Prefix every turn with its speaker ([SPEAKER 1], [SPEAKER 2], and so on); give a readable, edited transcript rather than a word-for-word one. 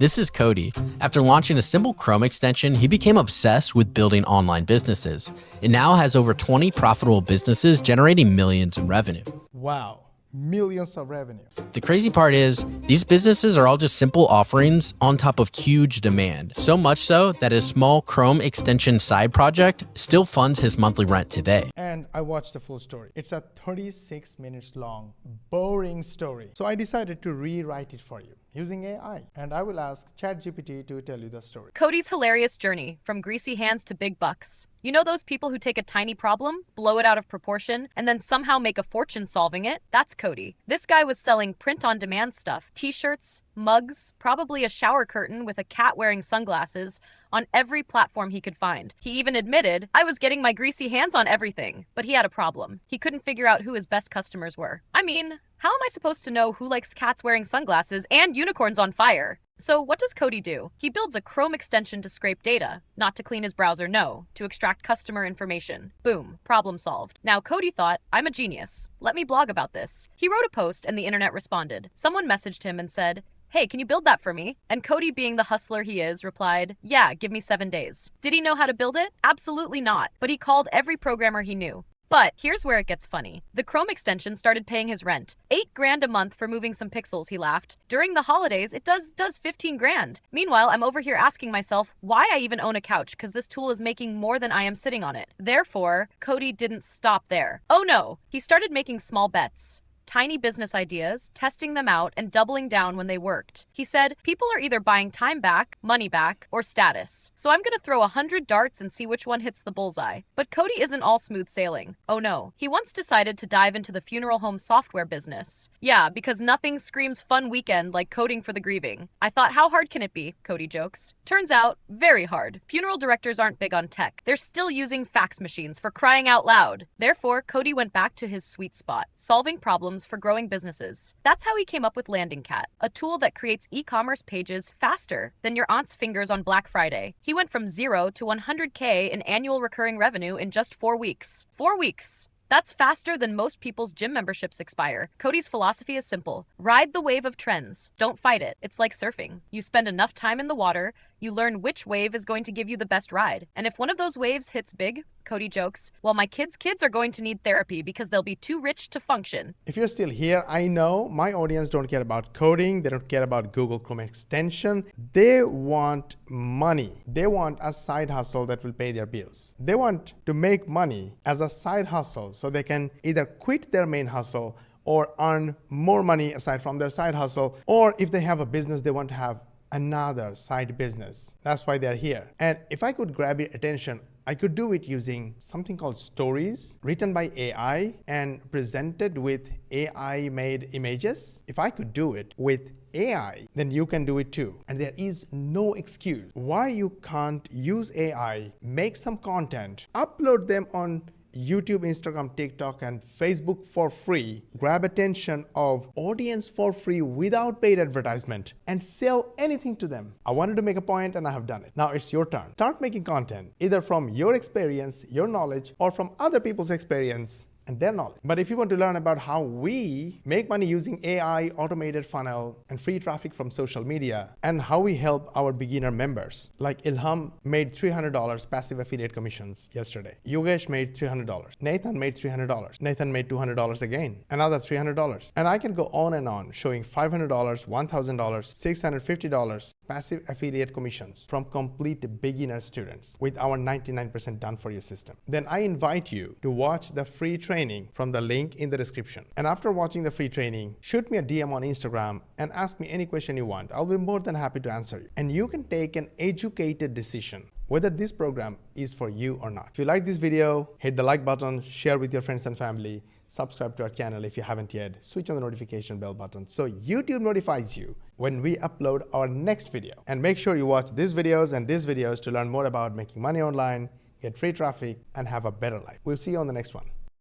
[SPEAKER 1] This is Cody. After launching a simple Chrome extension, he became obsessed with building online businesses. It now has over 20 profitable businesses generating millions in revenue.
[SPEAKER 2] Wow, millions of revenue.
[SPEAKER 1] The crazy part is, these businesses are all just simple offerings on top of huge demand. So much so that his small Chrome extension side project still funds his monthly rent today.
[SPEAKER 2] And I watched the full story. It's a 36 minutes long, boring story. So I decided to rewrite it for you using AI. And I will ask ChatGPT to tell you the story.
[SPEAKER 3] Cody's hilarious journey from greasy hands to big bucks. You know those people who take a tiny problem, blow it out of proportion, and then somehow make a fortune solving it? That's Cody. This guy was selling print-on-demand stuff, t-shirts, mugs, probably a shower curtain with a cat wearing sunglasses, on every platform he could find. He even admitted, I was getting my greasy hands on everything. But he had a problem. He couldn't figure out who his best customers were. I mean, how am I supposed to know who likes cats wearing sunglasses and unicorns on fire? So what does Cody do? He builds a Chrome extension to scrape data, not to clean his browser, no, to extract customer information. Boom, problem solved. Now Cody thought, I'm a genius. Let me blog about this. He wrote a post and the internet responded. Someone messaged him and said, hey, can you build that for me? And Cody, being the hustler he is, replied, yeah, give me 7 days. Did he know how to build it? Absolutely not. But he called every programmer he knew. But here's where it gets funny. The Chrome extension started paying his rent. $8 grand a month for moving some pixels, he laughed. During the holidays, it does 15 grand. Meanwhile, I'm over here asking myself why I even own a couch, because this tool is making more than I am sitting on it. Therefore, Cody didn't stop there. Oh no, he started making small bets. Tiny business ideas, testing them out, and doubling down when they worked. He said, people are either buying time back, money back, or status. So I'm gonna throw 100 darts and see which one hits the bullseye. But Cody isn't all smooth sailing. Oh no. He once decided to dive into the funeral home software business. Yeah, because nothing screams fun weekend like coding for the grieving. I thought, how hard can it be? Cody jokes. Turns out, very hard. Funeral directors aren't big on tech. They're still using fax machines for crying out loud. Therefore, Cody went back to his sweet spot, solving problems for growing businesses. That's how he came up with Landing Cat, a tool that creates e-commerce pages faster than your aunt's fingers on Black Friday. He went from 0 to 100K in annual recurring revenue in just 4 weeks. 4 weeks! That's faster than most people's gym memberships expire. Cody's philosophy is simple. Ride the wave of trends. Don't fight it. It's like surfing. You spend enough time in the water, you learn which wave is going to give you the best ride. And if one of those waves hits big, Cody jokes, well, my kids' kids are going to need therapy because they'll be too rich to function.
[SPEAKER 2] If you're still here, I know my audience don't care about coding. They don't care about Google Chrome extension. They want money. They want a side hustle that will pay their bills. They want to make money as a side hustle so they can either quit their main hustle or earn more money aside from their side hustle. Or if they have a business, they want to have another side business. That's why they're here. And if I could grab your attention, I could do it using something called stories written by AI and presented with AI-made images. If I could do it with AI, then you can do it too. And there is no excuse why you can't use AI, make some content, upload them on YouTube, Instagram, TikTok, and Facebook for free, grab attention of audience for free without paid advertisement, and sell anything to them. I wanted to make a point and I have done it. Now it's your turn. Start making content, either from your experience, your knowledge, or from other people's experience and their knowledge. But if you want to learn about how we make money using AI, automated funnel, and free traffic from social media, and how we help our beginner members, like Ilham made $300 passive affiliate commissions yesterday. Yogesh made $300. Nathan made $300. Nathan made $200 again. Another $300. And I can go on showing $500, $1,000, $650 passive affiliate commissions from complete beginner students with our 99% done for you system. Then I invite you to watch the free training from the link in the description. And after watching the free training, shoot me a DM on Instagram and ask me any question you want. I'll be more than happy to answer you. And you can take an educated decision whether this program is for you or not. If you like this video, hit the like button, share with your friends and family, subscribe to our channel if you haven't yet, switch on the notification bell button so YouTube notifies you when we upload our next video. And make sure you watch these videos and these videos to learn more about making money online, get free traffic, and have a better life. We'll see you on the next one.